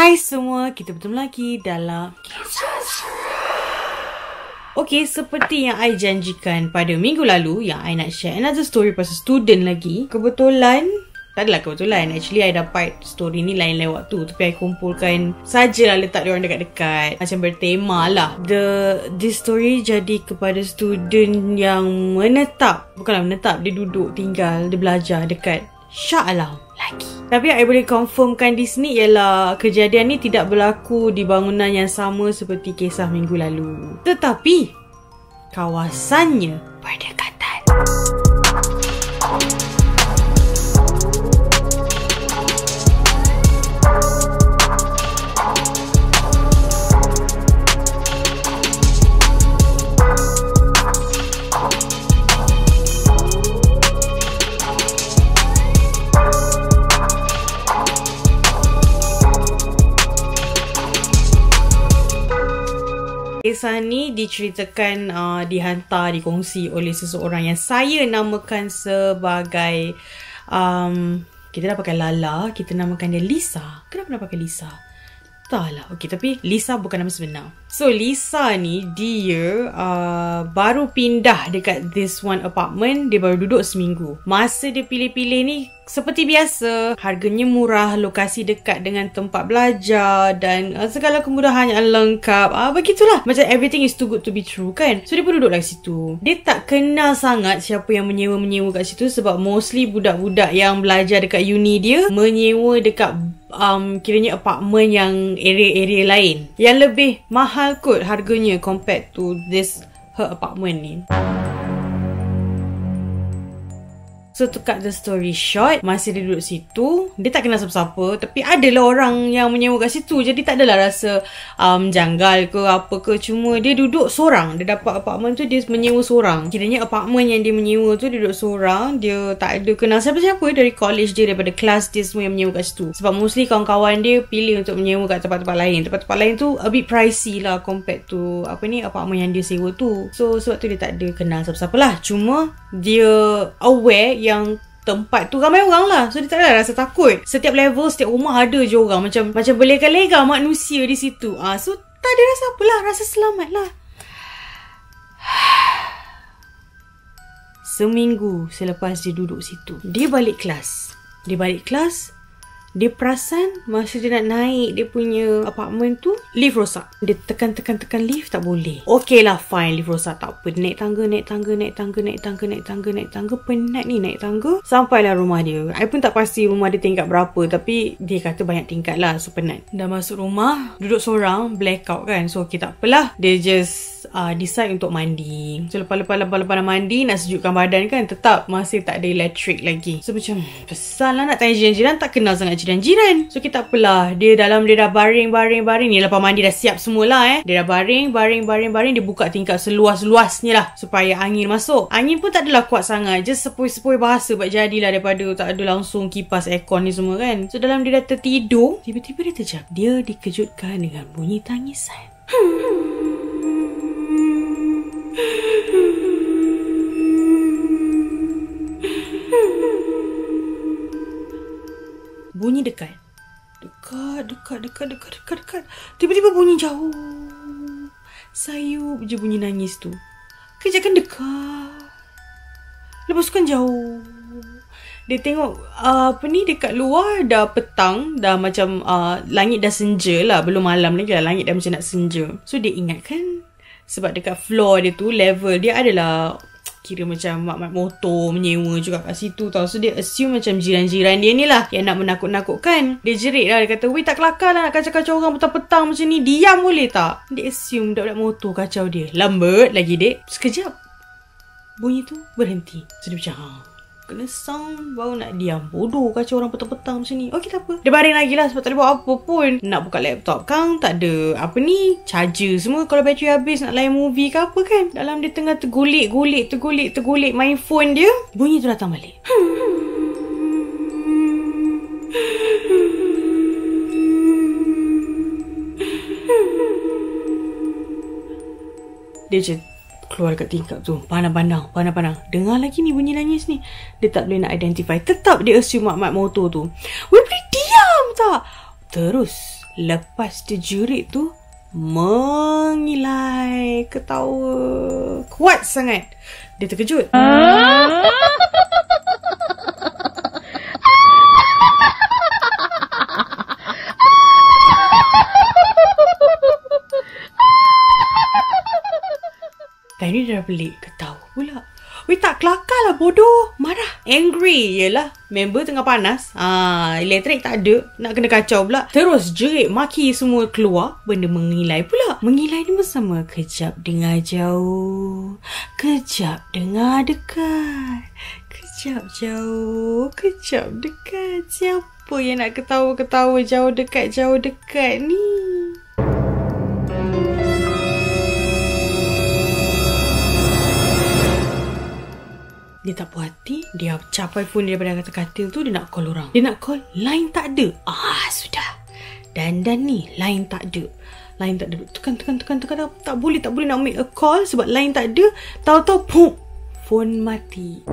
Hai semua, kita bertemu lagi dalam Kisah Seram. Okay, seperti yang I janjikan pada minggu lalu, yang I nak share another story pasal student lagi. Kebetulan, tak adalah kebetulan, actually I dapat story ni lain-lain waktu, tapi I kumpulkan sajalah, letak dia orang dekat-dekat, macam bertema lah. This story jadi kepada student yang bukanlah menetap, dia duduk, tinggal, dia belajar dekat Shah Alam lagi. Tapi yang I boleh confirmkan di sini ialah kejadian ni tidak berlaku di bangunan yang sama seperti kisah minggu lalu. Tetapi kawasannya berdekatan. Kisah ni diceritakan, dihantar, dikongsi oleh seseorang yang saya namakan sebagai kita dah pakai Lala, kita namakan dia Lisa. Kenapa nak pakai Lisa? Entahlah. Okay, tapi Lisa bukan nama sebenar. So Lisa ni dia baru pindah dekat this one apartment. Dia baru duduk seminggu. Masa dia pilih-pilih ni seperti biasa, harganya murah, lokasi dekat dengan tempat belajar dan segala kemudahan yang lengkap. Begitulah. Macam everything is too good to be true kan. So dia pun duduk kat situ. Dia tak kenal sangat siapa yang menyewa kat situ, sebab mostly budak-budak yang belajar dekat uni dia menyewa dekat kiranya apartment yang area-area lain yang lebih mahal kot harganya compared to this her apartment ni. So to cut the story short, masa dia duduk situ, dia tak kenal siapa-siapa, tapi adalah orang yang menyewa kat situ. Jadi tak adalah rasa janggal ke apa ke. Cuma dia duduk seorang. Dia dapat apartment tu, dia menyewa seorang. Kiranya apartment yang dia menyewa tu, dia duduk seorang. Dia tak ada kenal siapa-siapa dari college dia, daripada kelas dia, semua yang menyewa kat situ. Sebab mostly kawan-kawan dia pilih untuk menyewa kat tempat-tempat lain. Tempat-tempat lain tu a bit pricey lah compared to apartment yang dia sewa tu. So sebab tu dia tak ada kenal siapa-siapa lah. Cuma dia aware yang tempat tu ramai orang lah. So dia tak ada rasa takut. Setiap level, setiap rumah ada je orang. Macam berlega-lega manusia di situ. So tak ada rasa apalah. Rasa selamat lah. Seminggu selepas dia duduk situ, dia balik kelas. Dia perasan masa dia nak naik dia punya apartment tu, lift rosak. Dia tekan lift, tak boleh. Okay lah, fine, lift rosak, tak apa. Naik tangga. Penat ni naik tangga. Sampailah rumah dia. I pun tak pasti rumah dia tingkat berapa, tapi dia kata banyak tingkat lah, so penat. Dah masuk rumah, duduk seorang, blackout kan. So okay, tak apalah. Dia just decide untuk mandi. So lepas mandi, nak sejukkan badan kan, tetap masih tak ada elektrik lagi. So macam besar lah nak tanya jiran-jiran, tak kenal sangat jiran-jiran. So kita apalah, dia dah baring ni. Lepas mandi dah siap semualah Dia dah baring. Dia buka tingkap seluas-luasnya lah supaya angin masuk. Angin pun tak adalah kuat sangat, just sepoi-sepoi bahasa buat jadilah, daripada tak ada langsung kipas aircon ni semua kan. So dalam dia dah tertidur, tiba-tiba dia terjap. Dia dikejutkan dengan bunyi tangisan. Bunyi dekat. Tiba-tiba bunyi jauh. Sayup je bunyi nangis tu. Kejap kan dekat. Lepas tu kan jauh. Dia tengok dekat luar dah petang, dah macam langit dah senja lah, belum malam lagi lah, langit dah macam nak senja. So dia ingat kan, sebab dekat floor dia tu, level dia adalah kira macam mak-mak motor menyewa juga kat situ tau. So dia assume macam jiran-jiran dia ni lah yang nak menakut-nakutkan. Dia jerit lah, dia kata, weh tak kelakar lah nak kacau-kacau orang petang-petang macam ni, diam boleh tak? Dia assume budak-budak motor kacau dia. Lambat lagi dek. Sekejap bunyi tu berhenti. So dia macam kena sound baru nak diam. Bodoh kacau orang petang-petang macam ni. Okey, tak apa. Dia baring lagi lah sebab tak boleh buat apa pun. Nak buka laptop kan, tak ada charger semua. Kalau bateri habis nak layan movie ke apa kan. Dalam dia tengah tergulik main phone dia, bunyi tu datang balik. Dia macam keluar dekat tingkap tu, pandang-pandang. Dengar lagi ni bunyi nangis ni. Dia tak boleh nak identify. Tetap dia assume mak-mak motor tu. Weh, boleh diam tak? Terus Lepas tu jurit tu mengilai, ketawa kuat sangat. Dia terkejut. Time ni dia dah pelik, ketawa pula. Weh, tak kelakar lah bodoh. Marah, angry. Yelah, member tengah panas. Elektrik tak ada, nak kena kacau pula. Terus jerit, maki semua keluar. Benda mengilai pula. Mengilai ni bersama kejap dengar jauh, kejap dengar dekat, kejap jauh, kejap dekat. Siapa yang nak ketawa-ketawa jauh dekat ni? Dia tak puas hati, dia capai phone dia daripada atas katil tu, dia nak call orang. Dia nak call, line tak ada. Sudah. Dan ni, line tak ada. Tekan. Tak boleh nak make a call sebab line tak ada. Tahu-tahu, pum, phone mati.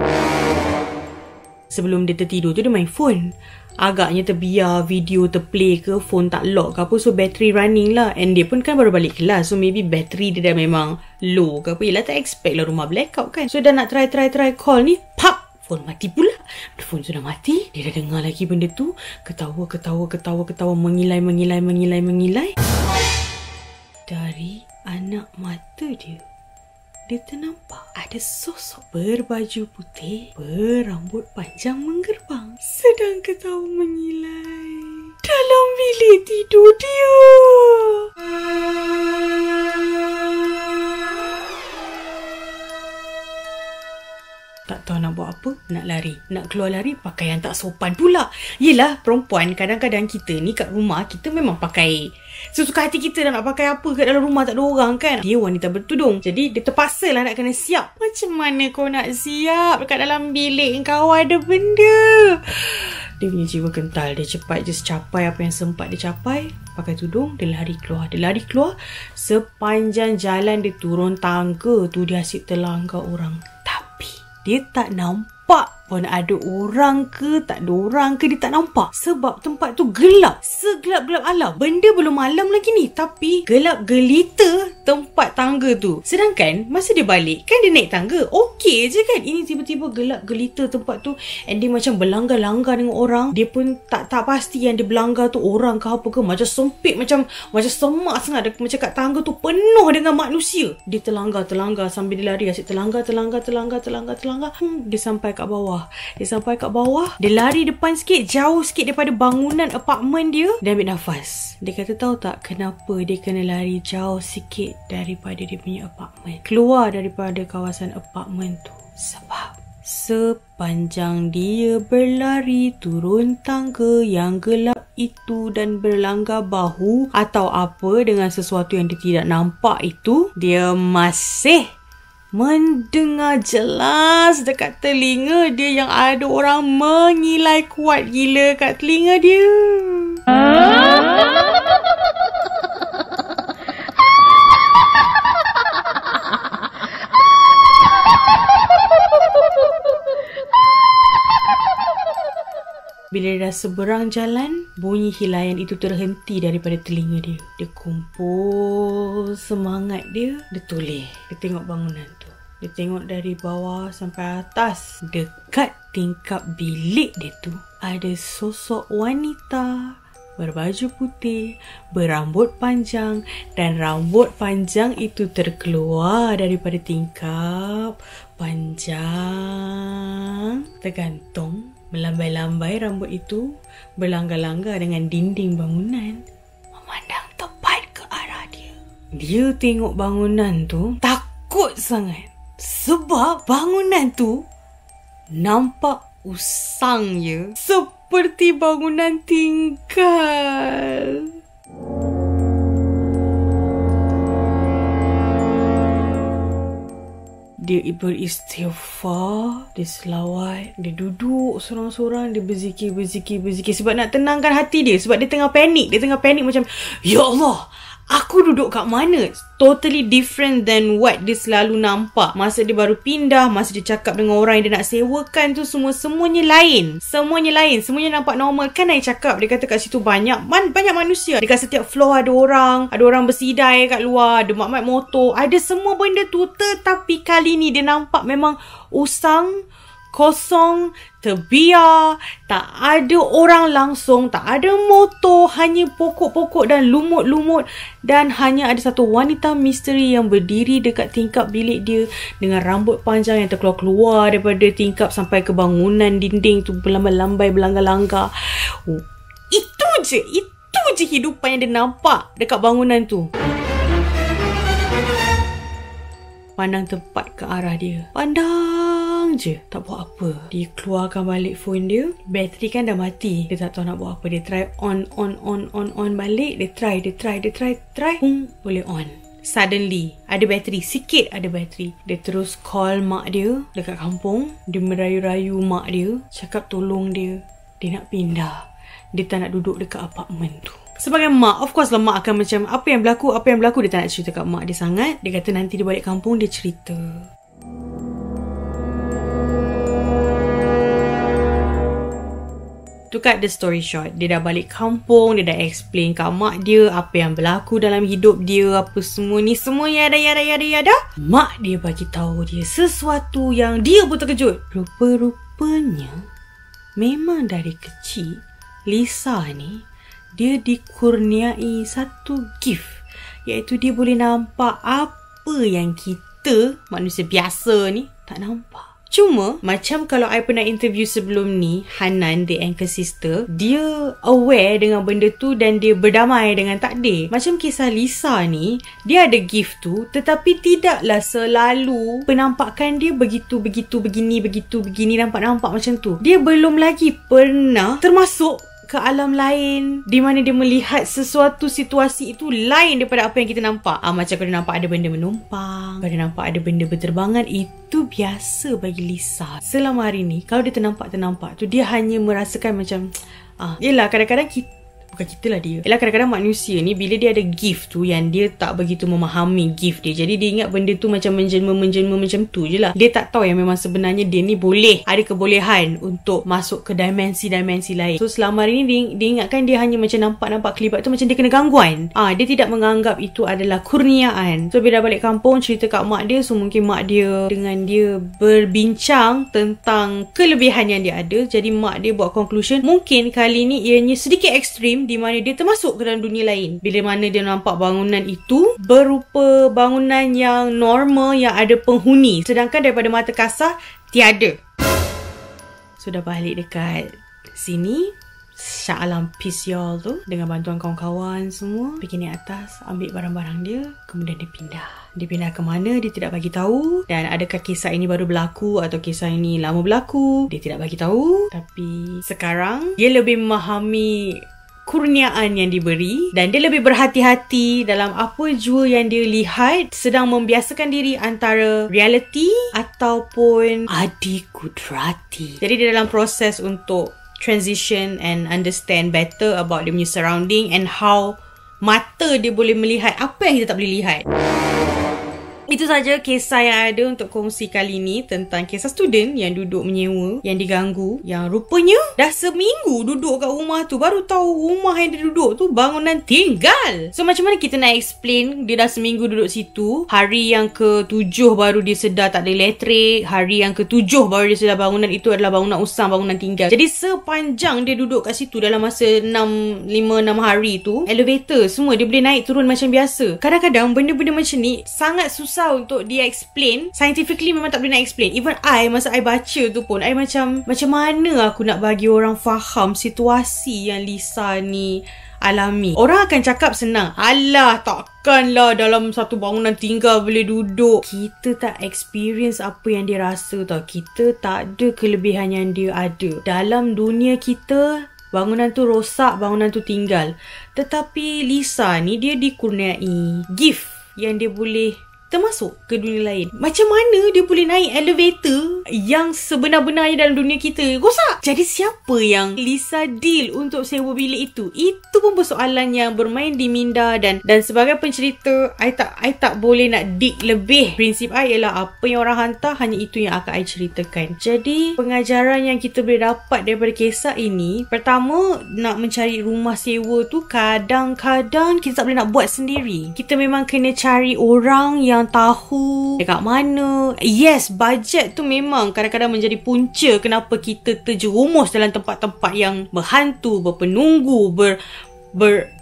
Sebelum dia tertidur tu, dia main phone. Agaknya terbiar video terplay ke, phone tak lock ke apa, so battery running lah. And dia pun kan baru balik kelas, so maybe battery dia dah memang low ke apa. Yelah, tak expect lah rumah blackout kan. So dah nak try call ni, pap, phone mati pula. Phone sudah mati, dia dah dengar lagi benda tu. Ketawa, mengilai. Dari anak mata dia ternampak ada sosok berbaju putih, berambut panjang menggerbang, sedang ketawa mengilai dalam bilik tidur dia. Tak tahu nak buat apa, nak lari. Nak keluar lari, pakaian tak sopan pula. Yelah, perempuan kadang-kadang kita ni kat rumah, kita memang pakai sesuka hati kita nak pakai apa kat dalam rumah, tak ada orang kan. Dia wanita bertudung, jadi dia terpaksa lah nak kena siap. Macam mana kau nak siap dekat dalam bilik kau ada benda? Dia punya jiwa kental. Dia cepat je capai apa yang sempat dia capai. Pakai tudung, dia lari keluar. Sepanjang jalan dia turun tangga tu, dia asyik terlanggar orang. Dia tak nampak pun ada orang ke, tak ada orang ke, dia tak nampak. Sebab tempat tu gelap. Segelap-gelap alam. Benda belum malam lagi ni, tapi gelap gelita tempat tangga tu. Sedangkan masa dia balik, kan dia naik tangga, okey je kan. Ini tiba-tiba gelap gelita tempat tu. And dia macam berlanggar-langgar dengan orang. Dia pun tak pasti yang dia berlanggar tu orang ke apa ke. Macam sempit, macam semak sangat. Macam kat tangga tu penuh dengan manusia. Dia terlanggar sambil dia lari. Asyik terlanggar. Dia sampai kat bawah. Dia lari depan sikit, jauh sikit daripada bangunan apartmen dia. Dia ambil nafas. Dia kata, tahu tak kenapa dia kena lari jauh sikit daripada dia punya apartmen, keluar daripada kawasan apartmen tu? Sebab sepanjang dia berlari turun tangga yang gelap itu dan berlanggar bahu atau apa dengan sesuatu yang dia tidak nampak itu, dia masih mendengar jelas dekat telinga dia yang ada orang mengilai kuat gila kat telinga dia. Bila dia dah seberang jalan, bunyi hilayan itu terhenti daripada telinga dia. Dia kumpul semangat dia. Dia toleh. Dia tengok bangunan tu. Dia tengok dari bawah sampai atas. Dekat tingkap bilik dia tu, ada sosok wanita berbaju putih, berambut panjang, dan rambut panjang itu terkeluar daripada tingkap panjang, tergantung. Melambai-lambai rambut itu, berlanggar-langgar dengan dinding bangunan, memandang tepat ke arah dia. Dia tengok bangunan tu, takut sangat. Sebab bangunan tu nampak usang je, seperti bangunan tinggal. Dia beristighfar, dia selawat, dia duduk sorang-sorang, dia berzikir sebab nak tenangkan hati dia. Sebab dia tengah panik macam, ya Allah, aku duduk kat mana? Totally different than what dia selalu nampak. Masa dia baru pindah, masa dia cakap dengan orang yang dia nak sewakan tu, semuanya lain. Semuanya nampak normal. Kan I cakap, dia kata kat situ banyak manusia. Dekat setiap floor ada orang bersidai kat luar, ada mak-mak motor, ada semua benda tu. Tetapi kali ni dia nampak memang usang, kosong, terbiar, tak ada orang langsung, tak ada motor, hanya pokok-pokok dan lumut-lumut, dan hanya ada satu wanita misteri yang berdiri dekat tingkap bilik dia dengan rambut panjang yang terkeluar-keluar daripada tingkap sampai ke bangunan dinding tu, berlambai-lambai, berlanggar-langgar. Itu je hidupan yang dia nampak dekat bangunan tu. Pandang tepat ke arah dia. Pandang je. Tak buat apa. Dia keluarkan balik phone dia. Bateri kan dah mati. Dia tak tahu nak buat apa. Dia try on balik. Dia try. Boleh on. Suddenly, ada bateri. Sikit ada bateri. Dia terus call mak dia dekat kampung. Dia merayu-rayu mak dia. Cakap tolong dia. Dia nak pindah. Dia tak nak duduk dekat apartmen tu. Sebagai mak, of course lah mak akan macam apa yang berlaku. Dia tak nak cerita kat mak dia sangat. Dia kata nanti dia balik kampung dia cerita. To cut the story short, dia dah balik kampung, dia dah explain kat mak dia apa yang berlaku dalam hidup dia, apa semua ni, semua yada. Mak dia bagi tahu dia sesuatu yang dia pun terkejut. Rupa-rupanya memang dari kecil Lisa ni dia dikurniai satu gift, iaitu dia boleh nampak apa yang kita manusia biasa ni tak nampak. Cuma macam kalau I pernah interview sebelum ni, Hanan, the anchor sister, dia aware dengan benda tu dan dia berdamai dengan takdir. Macam kisah Lisa ni, dia ada gift tu, tetapi tidaklah selalu penampakan dia begitu begini, nampak macam tu. Dia belum lagi pernah termasuk ke alam lain di mana dia melihat sesuatu situasi itu lain daripada apa yang kita nampak. Macam kalau dia nampak ada benda menumpang, kalau dia nampak ada benda berterbangan, itu biasa bagi Lisa. Selama hari ni, kalau dia ternampak tu, dia hanya merasakan macam yelah, kadang-kadang kadang-kadang manusia ni bila dia ada gift tu yang dia tak begitu memahami gift dia, jadi dia ingat benda tu macam menjelma macam tu je lah. Dia tak tahu yang memang sebenarnya dia ni ada kebolehan untuk masuk ke dimensi lain. So selama hari ni dia ingatkan dia hanya macam nampak kelibat tu macam dia kena gangguan. Dia tidak menganggap itu adalah kurniaan. So bila dah balik kampung cerita kat mak dia, so mungkin mak dia dengan dia berbincang tentang kelebihan yang dia ada. Jadi mak dia buat conclusion mungkin kali ni ianya sedikit ekstrim, di mana dia termasuk ke dalam dunia lain. Bila mana dia nampak bangunan itu berupa bangunan yang normal, yang ada penghuni, sedangkan daripada mata kasar tiada. Sudah balik dekat sini, Shah Alam peace y'all tu, dengan bantuan kawan-kawan semua, pergi naik atas, ambil barang-barang dia, kemudian dia pindah. Dia pindah ke mana, dia tidak bagi tahu. Dan adakah kisah ini baru berlaku atau kisah ini lama berlaku, dia tidak bagi tahu. Tapi sekarang dia lebih memahami kurniaan yang diberi dan dia lebih berhati-hati dalam apa jua yang dia lihat, sedang membiasakan diri antara reality ataupun adi kudrati. Jadi dia dalam proses untuk transition and understand better about dia punya surrounding and how mata dia boleh melihat apa yang kita tak boleh lihat. Itu saja kisah yang ada untuk kongsi kali ni tentang kisah student yang duduk menyewa, yang diganggu, yang rupanya dah seminggu duduk kat rumah tu, baru tahu rumah yang dia duduk tu bangunan tinggal. So macam mana kita nak explain dia dah seminggu duduk situ, hari yang ke-7 baru dia sedar tak ada elektrik, hari yang ke-7 baru dia sedar bangunan itu adalah bangunan usang, bangunan tinggal. Jadi sepanjang dia duduk kat situ dalam masa 5-6 hari tu, elevator semua dia boleh naik turun macam biasa. Kadang-kadang benda-benda macam ni sangat susah untuk dia explain. Scientifically memang tak boleh nak explain. Even masa I baca tu pun, I macam mana aku nak bagi orang faham situasi yang Lisa ni alami. Orang akan cakap senang, alah takkanlah dalam satu bangunan tinggal boleh duduk. Kita tak experience apa yang dia rasa tau. Kita tak ada kelebihan yang dia ada. Dalam dunia kita, bangunan tu rosak, bangunan tu tinggal. Tetapi Lisa ni dia dikurniai gift yang dia boleh termasuk ke dunia lain. Macam mana dia boleh naik elevator yang sebenar-benarnya dalam dunia kita rosak. Jadi siapa yang Lisa deal untuk sewa bilik itu? Itu pun persoalan yang bermain di minda, dan sebagai pencerita, I tak boleh nak dig lebih. Prinsip I ialah apa yang orang hantar, hanya itu yang akan I ceritakan. Jadi pengajaran yang kita boleh dapat daripada kisah ini, pertama, nak mencari rumah sewa tu kadang-kadang kita tak boleh nak buat sendiri. Kita memang kena cari orang yang tahu dekat mana. Yes, budget tu memang kadang-kadang menjadi punca kenapa kita terjerumus dalam tempat-tempat yang berhantu, berpenunggu,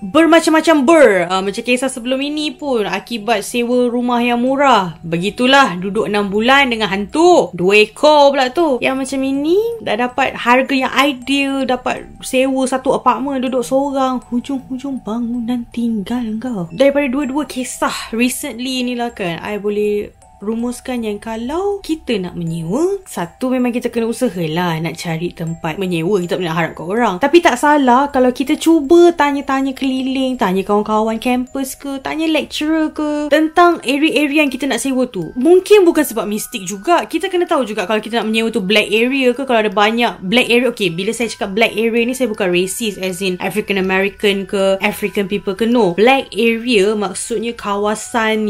bermacam-macam macam kisah sebelum ini pun akibat sewa rumah yang murah. Begitulah, duduk 6 bulan dengan hantu 2 ekor pula tu. Yang macam ini dah dapat harga yang ideal, dapat sewa satu apartmen, duduk seorang, hujung-hujung bangunan tinggal kau. Daripada dua-dua kisah recently inilah kan, I boleh rumuskan yang kalau kita nak menyewa, satu memang kita kena usahalah nak cari tempat menyewa. Kita tak boleh nak harap kat orang. Tapi tak salah kalau kita cuba tanya-tanya keliling, tanya kawan-kawan kampus ke, tanya lecturer ke tentang area-area yang kita nak sewa tu. Mungkin bukan sebab mistik juga. Kita kena tahu juga kalau kita nak menyewa tu black area ke, kalau ada banyak black area. Okay, bila saya cakap black area ni, saya bukan racist as in African American ke African people ke, no. Black area maksudnya kawasan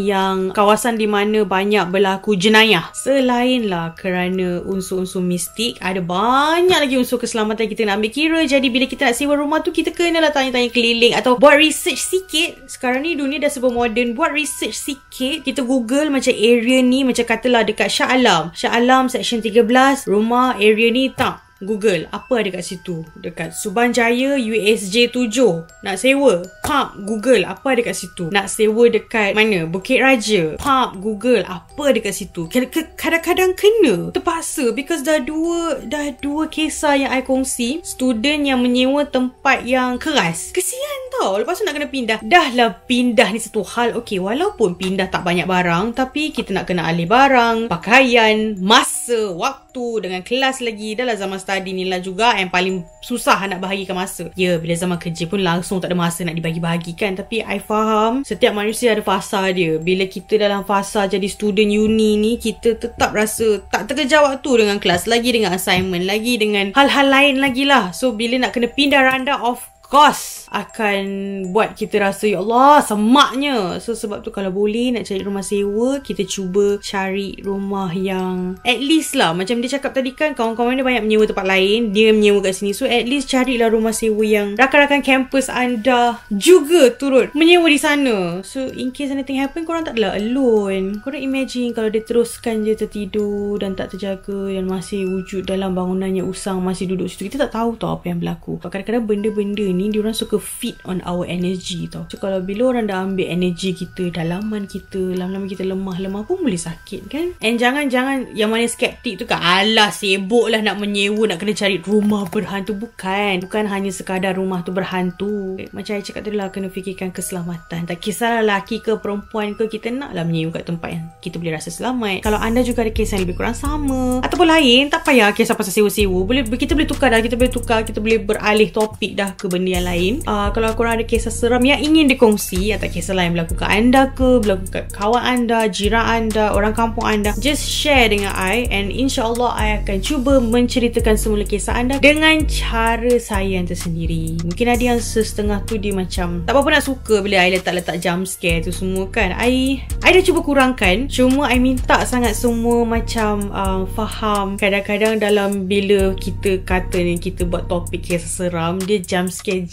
di mana banyak berlaku jenayah. Selainlah kerana unsur-unsur mistik, ada banyak lagi unsur keselamatan kita nak ambil kira. Jadi bila kita nak sewa rumah tu, kita kenalah tanya-tanya keliling atau buat research sikit. Sekarang ni dunia dah serba moden. Buat research sikit. Kita google macam area ni, macam katalah dekat Shah Alam section 13, rumah area ni, tak Google apa ada kat situ. Dekat Subanjaya USJ 7 nak sewa, pap Google apa ada kat situ. Nak sewa dekat mana, Bukit Raja, pap Google apa ada kat situ. Kadang-kadang kena terpaksa because dah dua kisah yang I kongsi. Student yang menyewa tempat yang keras, kesian tau. Lepas tu nak kena pindah. Dah lah pindah ni satu hal. Okay, walaupun pindah tak banyak barang, tapi kita nak kena alih barang, pakaian, masa, waktu, dengan kelas lagi. Dah lah zaman study ni lah juga yang paling susah nak bahagikan masa. Ya, bila zaman kerja pun langsung tak ada masa nak dibagi-bagikan. Tapi I faham setiap manusia ada fasa dia. Bila kita dalam fasa jadi student uni ni, kita tetap rasa tak terkejar waktu dengan kelas lagi, dengan assignment lagi, dengan hal-hal lain lagi lah. So bila nak kena pindah randa, of course akan buat kita rasa ya Allah semaknya. So sebab tu kalau boleh nak cari rumah sewa, kita cuba cari rumah yang at least lah, macam dia cakap tadi kan, kawan-kawan dia banyak menyewa tempat lain, dia menyewa kat sini. So at least carilah rumah sewa yang rakan-rakan kampus anda juga turut menyewa di sana. So in case anything happen, korang tak adalah alone. Korang imagine kalau dia teruskan je tertidur dan tak terjaga dan masih wujud dalam bangunan yang usang, masih duduk situ. Kita tak tahu tau apa yang berlaku. Kadang-kadang benda-benda ni diorang suka feed on our energy tau. So kalau bila orang dah ambil energy kita, dalaman kita, lama-lama kita lemah pun boleh sakit kan. And jangan yang mana skeptik tu kan, alah sibuk lah nak menyewa, nak kena cari rumah berhantu. Bukan hanya sekadar rumah tu berhantu. Macam saya cakap tadi lah, kena fikirkan keselamatan. Tak kisahlah lelaki ke perempuan ke, kita nak lah menyewa kat tempat yang kita boleh rasa selamat. Kalau anda juga ada kisah yang lebih kurang sama ataupun lain, tak payah kisah pasal sewa-sewa, kita boleh tukar dah. Kita boleh beralih topik dah ke benda yang lain. Kalau korang ada kisah seram yang ingin dikongsi, atau kisah lain berlaku kat anda ke, berlaku kat kawan anda, jiran anda, orang kampung anda, just share dengan I, and insyaAllah I akan cuba menceritakan semula kisah anda dengan cara saya yang tersendiri. Mungkin ada yang setengah tu dia macam tak apa nak suka bila I letak jump scare tu semua kan. I dah cuba kurangkan, cuma I minta sangat semua macam faham. Kadang-kadang dalam bila kita kata ni, kita buat topik kisah seram, dia jump scare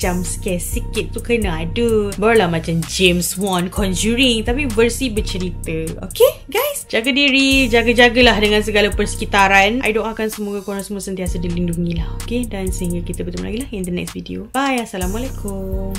sikit tu kena ada. Barulah macam James Wan Conjuring, tapi versi bercerita. Okay guys, jaga diri, jaga-jagalah dengan segala persekitaran. I doakan semoga korang semua sentiasa dilindungi lah. Okay, dan sehingga kita bertemu lagi lah in the next video. Bye, Assalamualaikum.